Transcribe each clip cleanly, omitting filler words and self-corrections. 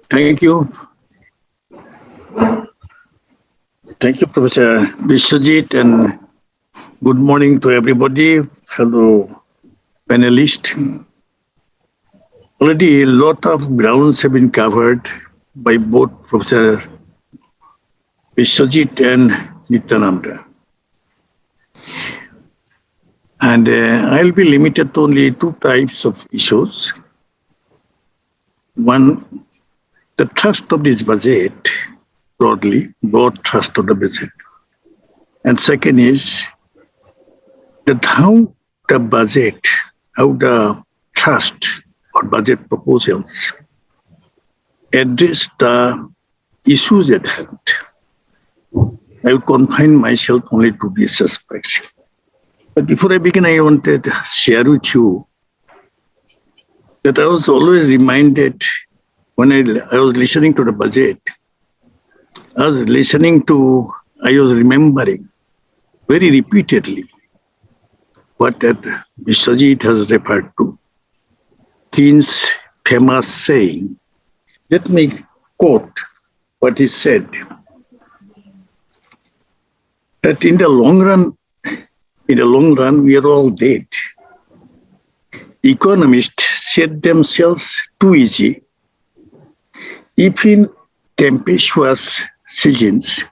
Thank you. Thank you, Professor Vishwajit, and good morning to everybody, fellow panelists. Already a lot of grounds have been covered by both Professor Vishwajit and Nityananda. And I'll be limited to only two types of issues. One, the thrust of this budget, broad thrust of the budget. And second is that how the trust or budget proposals address the issues at hand. I would confine myself only to these aspects. But before I begin, I wanted to share with you that I was always reminded when I was listening to the budget, I was remembering very repeatedly what that Vishwajit has referred to. Keynes' famous saying. Let me quote what he said. That in the long run, we are all dead. Economists set themselves too easy. If in tempestuous seasons,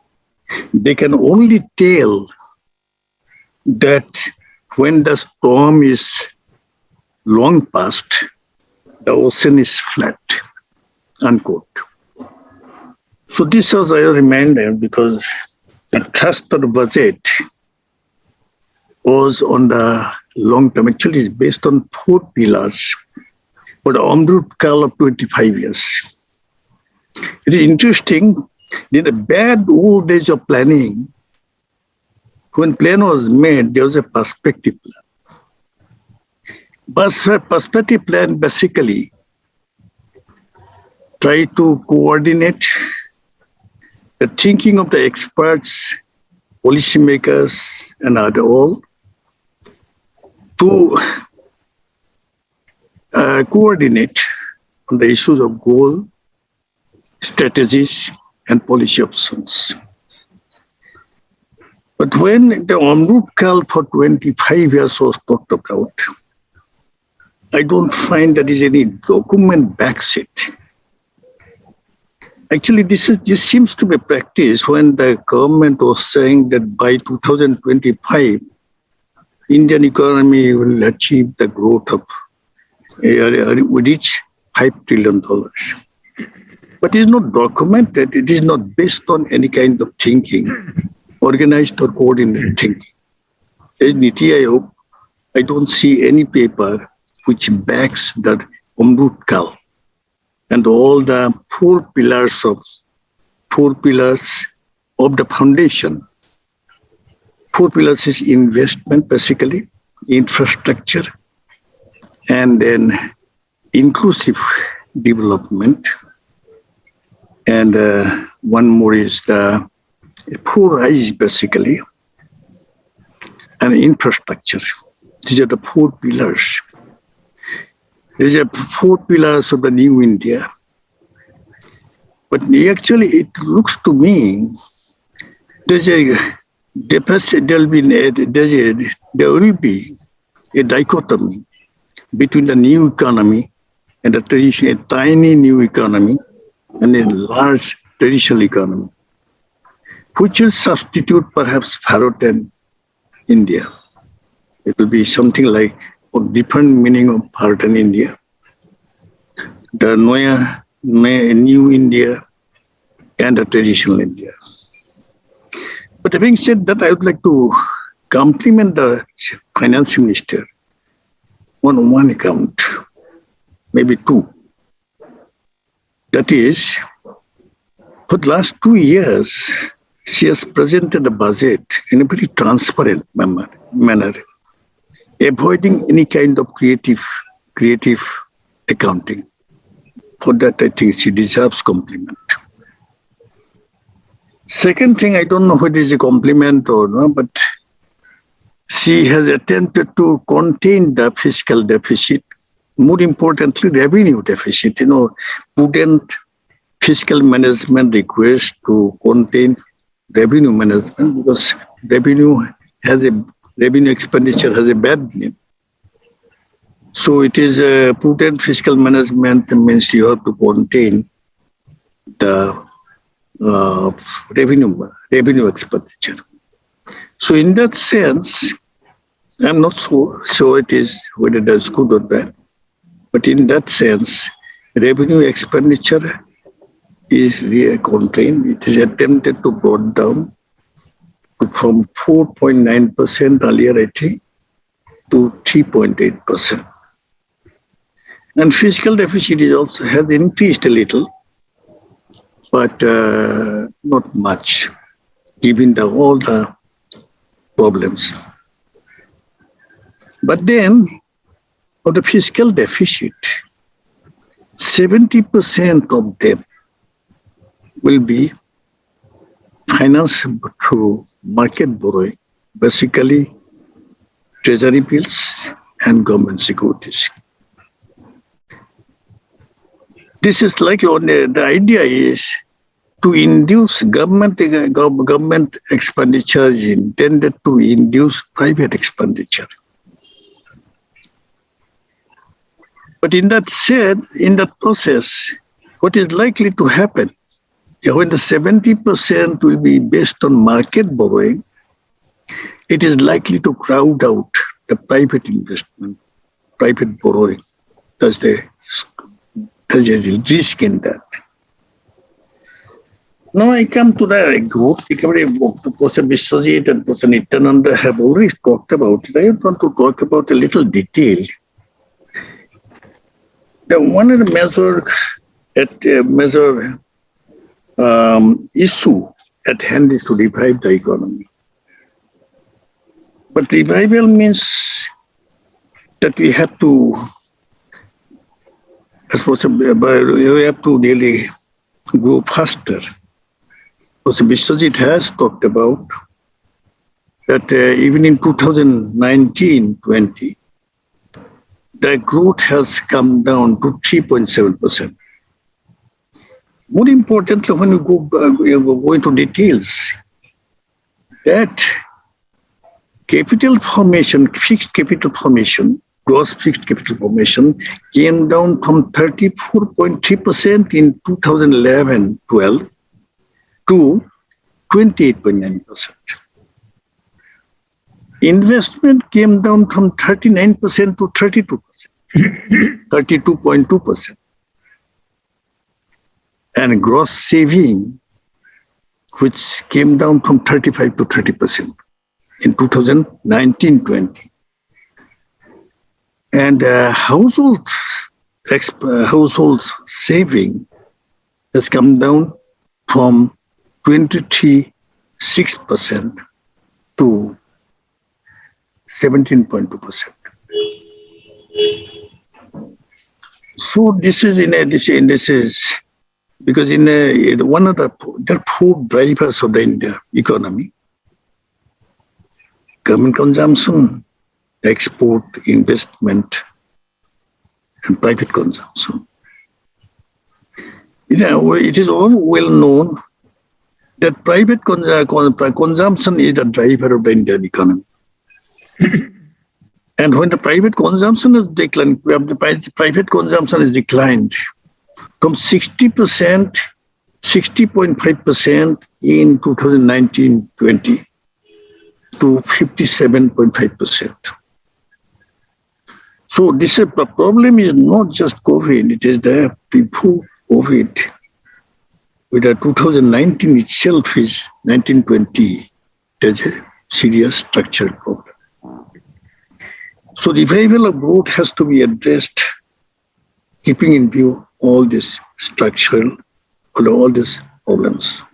they can only tell that when the storm is long past, the ocean is flat, unquote. So this was a reminder because the thrust of the budget was on the long term. Actually, it's based on 4 pillars for the Amrut Kal of 25 years. It is interesting, in the bad old days of planning, when plan was made, there was a perspective plan. But perspective plan basically try to coordinate the thinking of the experts, policymakers, and all to coordinate on the issues of goal, strategies, and policy options. But when the Amrut Kal for 25 years was talked about, I don't find that is any document backs it. Actually, this seems to be practice when the government was saying that by 2025, Indian economy will achieve the growth of, will reach $5 trillion. But it is not documented, it is not based on any kind of thinking, organized or coordinated thinking. As Niti Aayog, I don't see any paper which backs the Amrut Kal and all the 4 pillars of the foundation. 4 pillars is investment, basically, infrastructure, and then inclusive development. And one more is the 4 I's, basically, and infrastructure. These are the 4 pillars. These are 4 pillars of the new India. But actually, it looks to me there's a deficit. There will be a dichotomy between the new economy and the traditional, a tiny new economy and a large traditional economy, which will substitute perhaps Bharat and India. It will be something like a different meaning of Bharat and India. The new India and the traditional India. But having said that, I would like to compliment the finance minister on one account, maybe 2. That is, for the last 2 years, she has presented the budget in a very transparent manner, avoiding any kind of creative accounting. For that, I think she deserves compliment. Second thing, I don't know whether it is a compliment or not, but she has attempted to contain the fiscal deficit, more importantly, revenue deficit, prudent fiscal management requires to contain revenue management because revenue expenditure has a bad name. So it is prudent fiscal management means you have to contain the revenue expenditure. So in that sense, I'm not so it is whether that's good or bad, but in that sense, revenue expenditure is really contained. It is attempted to brought down from 4.9% earlier, I think, to 3.8%. And fiscal deficit is also has increased a little, but not much, given all the problems. But then, of the fiscal deficit, 70% of them will be financed through market borrowing, basically treasury bills and government securities. This is like the idea is to induce government expenditure is intended to induce private expenditure. But in that process, what is likely to happen when the 70% will be based on market borrowing, it is likely to crowd out the private investment, private borrowing. There's a risk in that. Now I come to the growth recovery. Professor Biswajit and Professor Itanagar have already talked about it. I want to talk about a little detail. The one of the major issue at hand is to revive the economy. But revival means that we have to, we have to really go faster. Professor Biswajit has talked about that even in 2019-20, the growth has come down to 3.7%. More importantly, when you go into details, that capital formation, fixed capital formation, gross fixed capital formation came down from 34.3% in 2011-12 to 28.9%. Investment came down from 39% to 32.2%. And gross saving, which came down from 35 to 30% in 2019-20. And household saving has come down from 23.6% to 17.2%. So this is because in one of the four drivers of the India economy: government consumption, export, investment, and private consumption. It is all well known that private consumption is the driver of the Indian economy. And when the private consumption is declined, private consumption is declined from 60%, 60.5% in 2019-20 to 57.5%. So this problem is not just COVID, it is the before COVID. With the 2019 itself is 1920, there's a serious structural problem. So the revival of growth has to be addressed, keeping in view all these structural, all these problems.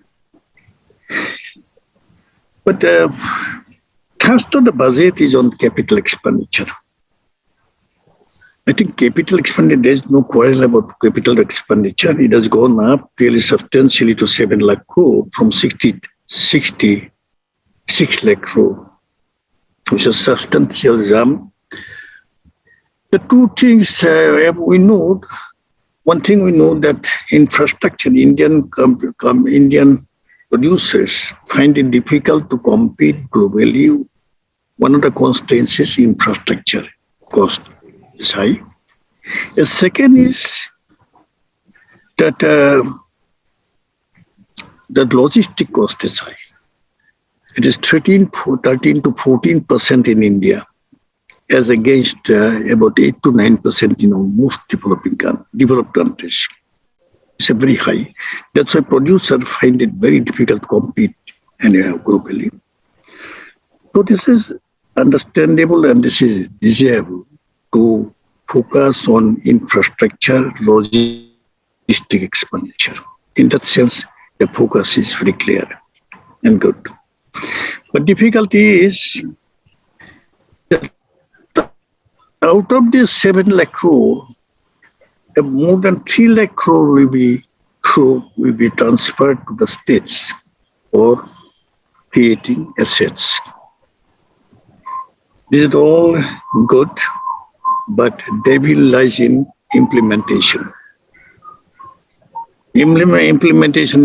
But thrust of the budget is on capital expenditure. I think capital expenditure, there is no quarrel about capital expenditure. It has gone up really substantially to 7 lakh crore from 66 lakh crore, which is a substantial jump. The two things we know, one thing we know that infrastructure, Indian producers find it difficult to compete globally. One of the constraints is infrastructure cost is high. The second is that the logistic cost is high. It is 13 to 14% in India, as against about 8 to 9% in most developed countries. It's a very high. That's why producers find it very difficult to compete globally. So this is understandable and this is desirable to focus on infrastructure, logistic expenditure. In that sense, the focus is very clear and good. But difficulty is that out of this 7 lakh crore, more than 3 lakh crore will be transferred to the states for creating assets. This is all good, but devil lies in implementation. Implementation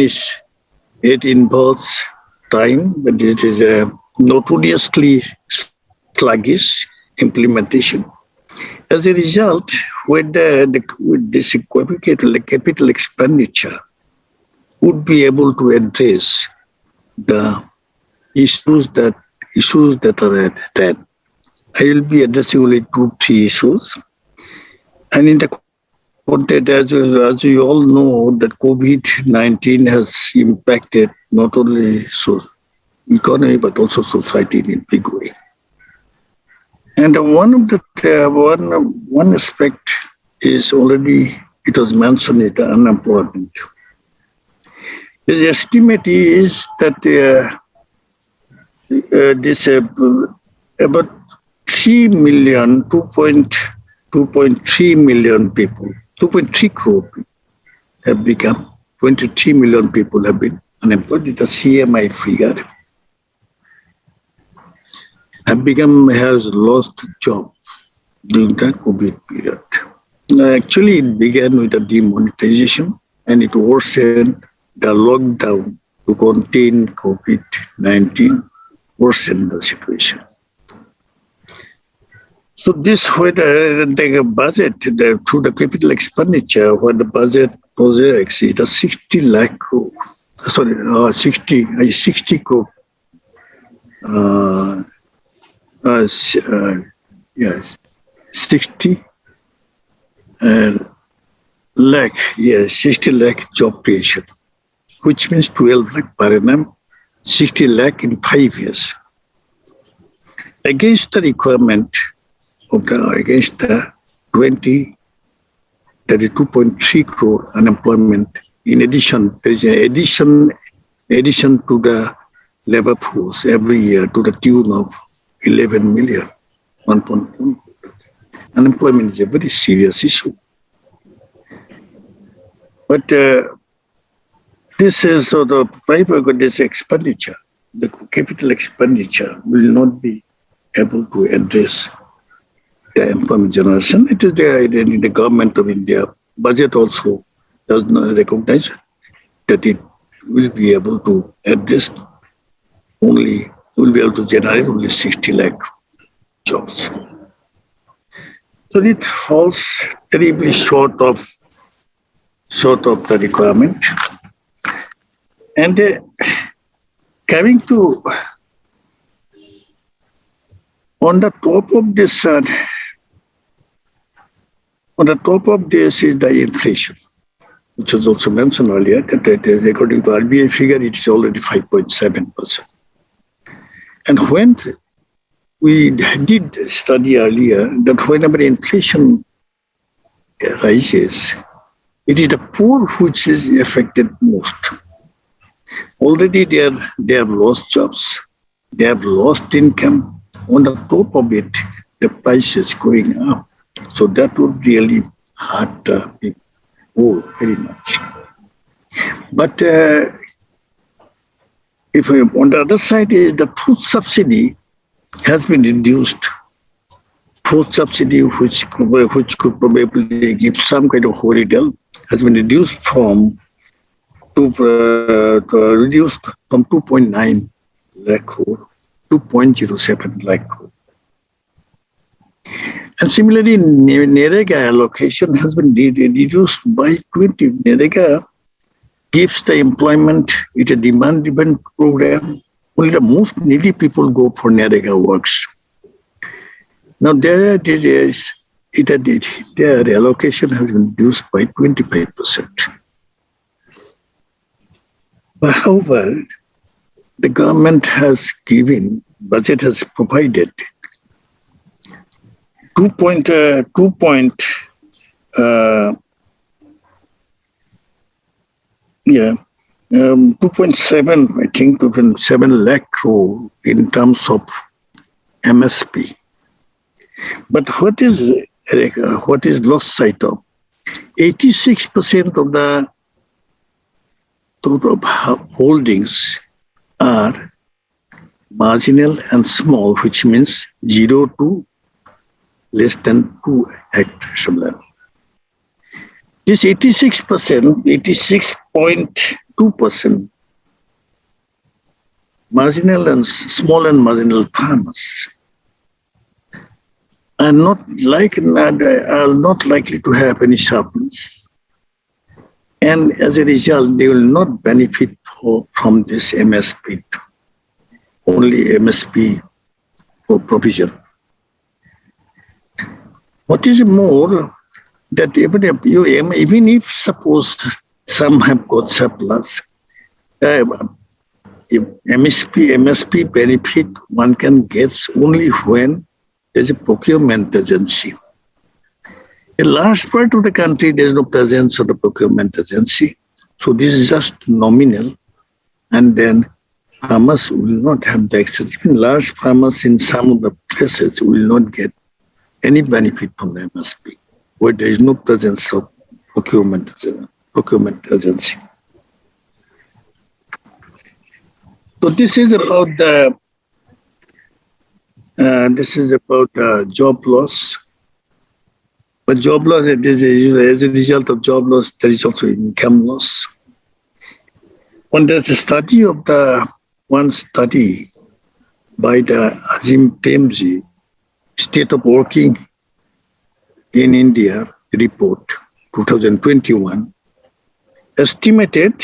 it involves time, but it is a notoriously sluggish implementation. As a result, with this capital expenditure would be able to address the issues that are at hand. I will be addressing only 2-3 issues. And in the context, as you all know, that COVID-19 has impacted not only economy but also society in a big way. And one aspect is already, it was mentioned, is the unemployment. The estimate is that about 2.3 million people, 2.3 crore people have become, 23 million people have been unemployed. It's a CMI figure. Has lost jobs during the COVID period. Actually, it began with a demonetization and it worsened the lockdown to contain COVID-19, worsened the situation. So this, where the budget, through the capital expenditure, where the budget projects is a 60 lakh crore, 60 crore. Yes, 60 lakh, 60 lakh job creation, which means 12 lakh per annum, 60 lakh in 5 years. Against the requirement against the 2.3 crore unemployment. In addition, there is an addition to the labor force every year to the tune of 11 million. 1.1. Unemployment is a very serious issue. But this is the private expenditure, the capital expenditure will not be able to address the employment generation. It is the government of India budget also does not recognize that it will be able to address will be able to generate only 60 lakh jobs. So it falls terribly short of the requirement. And coming to on the top of this is the inflation, which was also mentioned earlier, that according to RBI figure, it is already 5.7%. And when we did study earlier that whenever inflation rises, it is the poor which is affected most. Already they have lost jobs, they have lost income. On the top of it, the price is going up. So that would really hurt the people very much. But if on the other side is the food subsidy has been reduced. Food subsidy which could probably give some kind of holiday has been reduced from 2.9 lakh crore to 0.07 lakh crore. And similarly, NREGA allocation has been reduced by 20. NREGA gives the employment, it's a demand-driven program. Only the most needy people go for NREGA works. Now, their allocation has been reduced by 25%. But however, the government has given, budget has provided 2.7, I think, 2.7 lakh crore in terms of MSP. But what is lost sight of? 86% of the total holdings are marginal and small, which means 0 to less than 2 hectares of land. This 86.2% marginal and small and marginal farmers are not likely to have any surplus. And as a result, they will not benefit from this MSP, only MSP for provision. What is more, that even if suppose some have got surplus, MSP benefit one can get only when there's a procurement agency. A large part of the country, there's no presence of the procurement agency. So this is just nominal. And then farmers will not have the access. Even large farmers in some of the places will not get any benefit from the MSP, where there is no presence of procurement agency. So this is about job loss. But job loss, as a result of job loss, there is also income loss. When there's a study one study by the Azim Premji, State of Working in India report 2021, estimated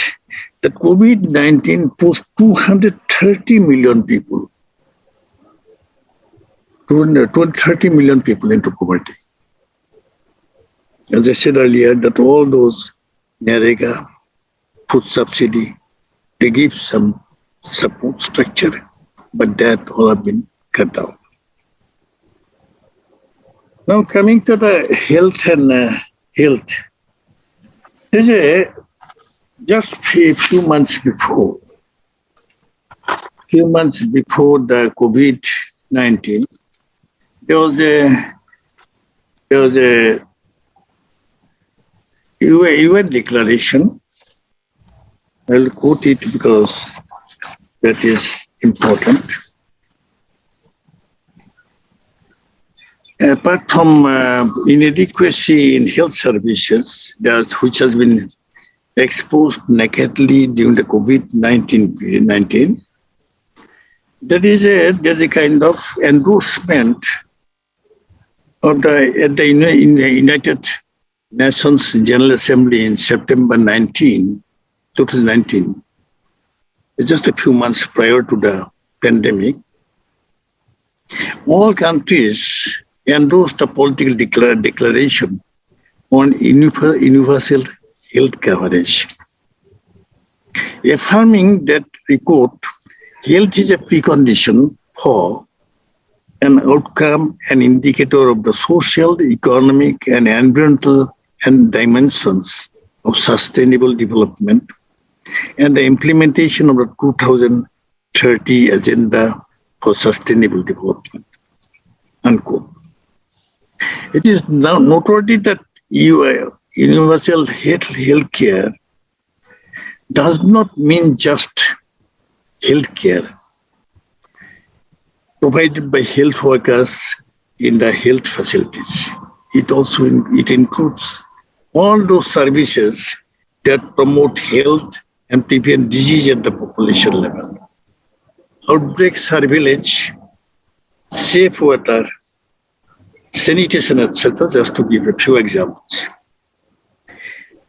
that COVID-19 pushed 230 million people, 230 million people into poverty. As I said earlier, that all those NREGA, food subsidy, they give some support structure, but that all have been cut down. Now coming to the health and health, there's just a few months before the COVID-19, there was a UN declaration. I'll quote it because that is important. Apart from inadequacy in health services, which has been exposed nakedly during the COVID-19, there's a kind of endorsement of at the United Nations General Assembly in September 2019, just a few months prior to the pandemic. All countries endorsed a political declaration on universal health coverage, affirming that, quote, health is a precondition for an outcome, an indicator of the social, economic, and environmental and dimensions of sustainable development and the implementation of the 2030 Agenda for Sustainable Development, unquote. It is now noteworthy that universal health care does not mean just health care provided by health workers in the health facilities. It includes all those services that promote health and prevent disease at the population level. Outbreak surveillance, safe water, sanitation, etc., just to give a few examples.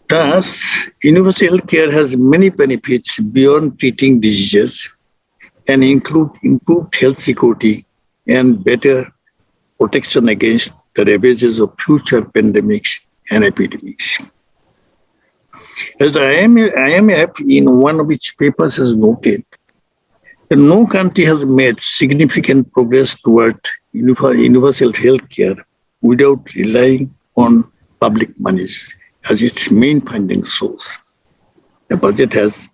Thus, universal healthcare has many benefits beyond treating diseases and include improved health security and better protection against the ravages of future pandemics and epidemics. As the IMF in one of its papers has noted, that no country has made significant progress toward universal healthcare without relying on public monies as its main funding source. The budget has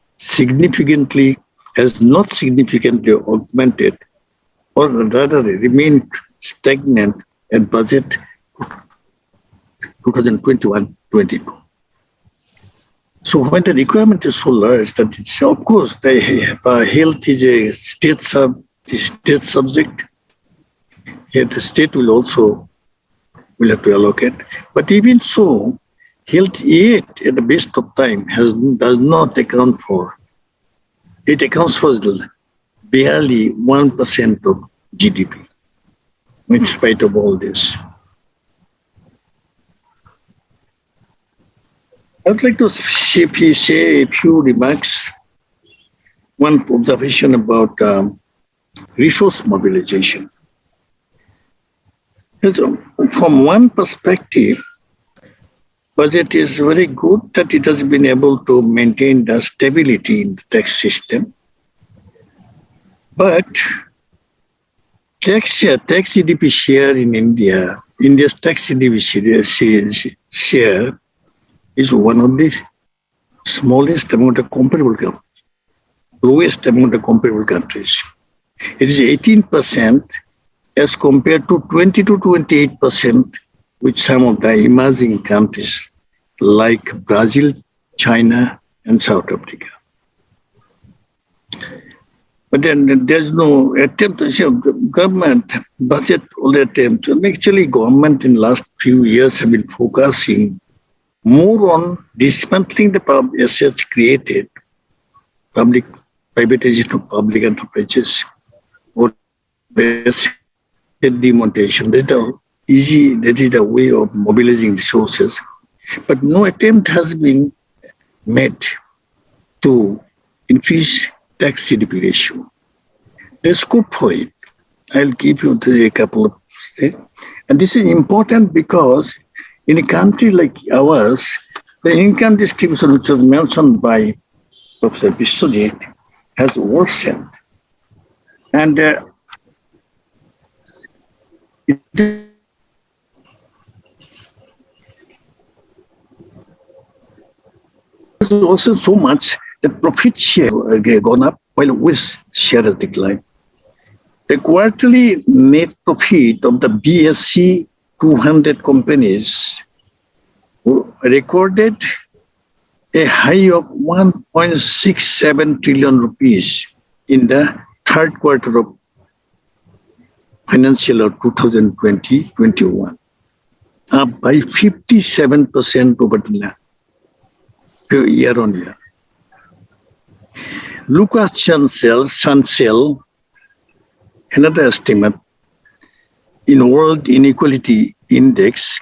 not significantly augmented, or rather remained stagnant at budget 2021-22. So when the requirement is so large that it's, of course, the health is a state subject. Here the state will have to allocate. But even so, health aid at the best of time does not account for. It accounts for barely 1% of GDP, in spite of all this. I would like to say a few remarks. One observation about resource mobilization. From one perspective, budget is very good that it has been able to maintain the stability in the tax system. But tax GDP share in India's tax GDP share is one of the smallest among the comparable countries, lowest among the comparable countries. It is 18% as compared to 20 to 28% with some of the emerging countries like Brazil, China, and South Africa. But then there's no attempt to say government budget all the attempt. And actually, government in last few years have been focusing more on dismantling the assets created, privatization of public enterprises, or asset demonetization. That is the way of mobilizing resources. But no attempt has been made to increase tax GDP ratio. There's scope for it. I'll give you a couple of things. And this is important because in a country like ours, the income distribution, which was mentioned by Professor Biswajit, has worsened. And it is also so much that profit share has gone up while wealth share has declined. The quarterly net profit of the BSE 200 companies recorded a high of 1.67 trillion rupees in the third quarter of financial year 2020-21, up by 57% over the year on year. Lucas Chancel, another estimate in World Inequality Index.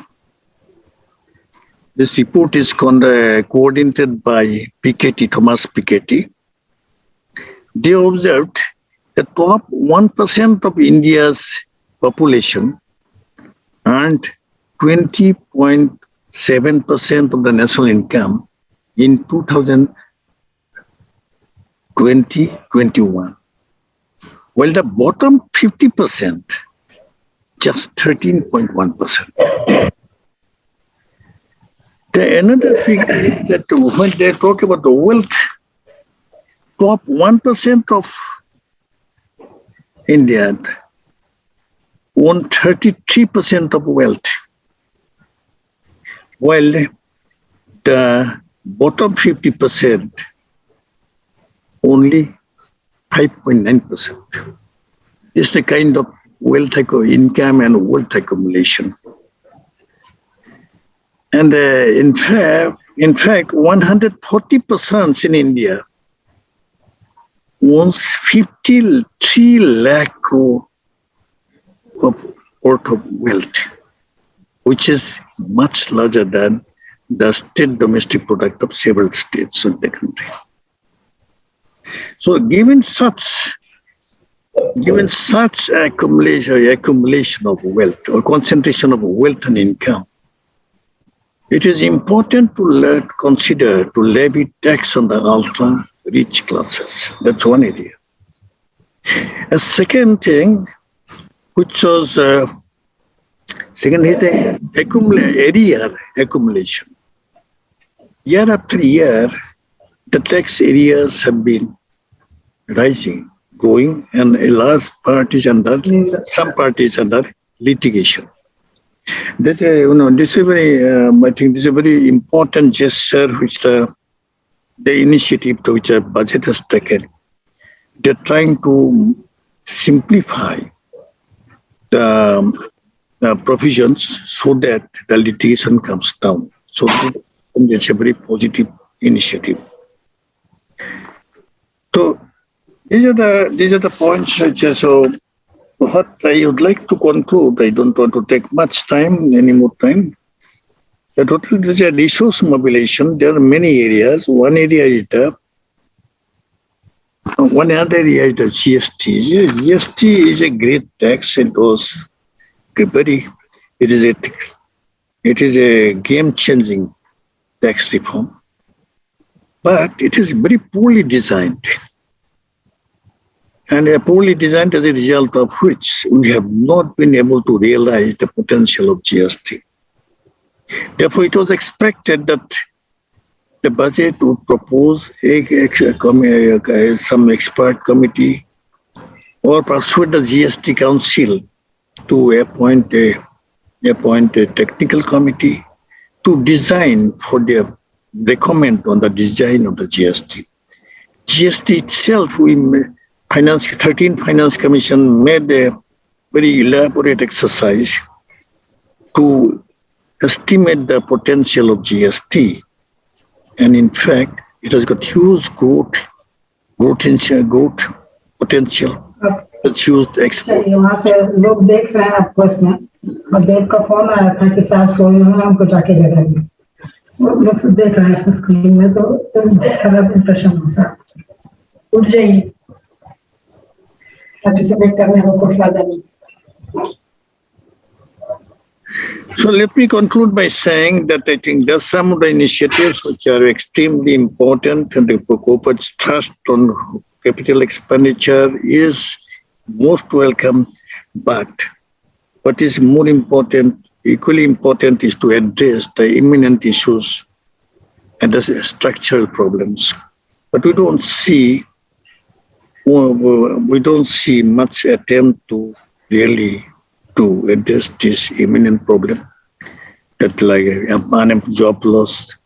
This report is coordinated by Thomas Piketty. They observed the top 1% of India's population earned 20.7% of the national income in 2020-21, while the bottom 50% just 13.1%. Another thing is that when they talk about the wealth, top 1% of India own 33% of wealth, while the bottom 50% only 5.9%. It's the kind of wealth income and wealth accumulation. And in fact, 140% in India owns 53 lakh crore of worth of wealth, which is much larger than the state domestic product of several states of the country. So given such accumulation of wealth or concentration of wealth and income, it is important to consider to levy tax on the ultra-rich classes. That's one area. A second thing, which was second is the area accumulation. Year after year, the tax areas have been rising, growing, and a large part is under, some parties under litigation. That this is very. I think this is a very important gesture which the initiative to which a budget has taken. They're trying to simplify the provisions so that the litigation comes down. So it's a very positive initiative. So these are the points which are so. What I would like to conclude, I don't want to take much time, any more time. The total resource mobilization, there are many areas. One other area is the GST. GST is a great tax. It is a game-changing tax reform, but it is very poorly designed. And poorly designed as a result of which we have not been able to realize the potential of GST. Therefore, it was expected that the budget would propose some expert committee or persuade the GST Council to appoint a technical committee to design for their recommend on the design of the GST. GST itself, 13th Finance Commission made a very elaborate exercise to estimate the potential of GST. And in fact, it has got huge growth potential. It's used export. यहाँ से लोग देख रहे हैं आपको इसमें और देव का फोन आया था कि साहब सोए हुए हमको जाके दे देंगे लोग सब देख रहे हैं स्क्रीन में तो खराब इंप्रेशन होता है उठ जाइए पार्टिसिपेट करने को कोई फायदा नहीं. So let me conclude by saying that I think there are some of the initiatives which are extremely important, and the corporate trust on capital expenditure is most welcome. But what is more important, equally important, is to address the imminent issues and the structural problems. But we don't see much attempt to really to address this imminent problem, that like job loss,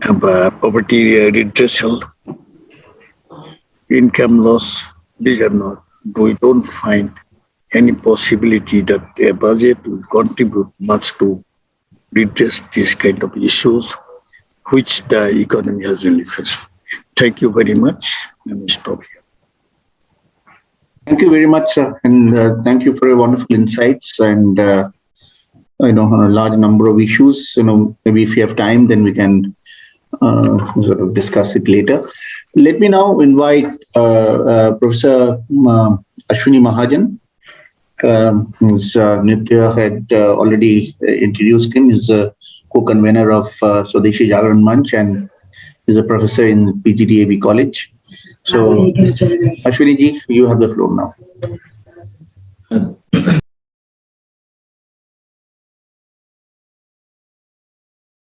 poverty redressal, income loss. These are not. We don't find any possibility that a budget will contribute much to redress these kind of issues which the economy has really faced. Thank you very much. Let me stop here. Thank you very much, sir, and thank you for your wonderful insights and on a large number of issues. Maybe if you have time, then we can sort of discuss it later. Let me now invite Professor Ashwini Mahajan. Nitya had already introduced him. He's a co-convener of Swadeshi Jagran Manch and is a professor in PGDAB College. So, Ashwini ji, you have the floor now.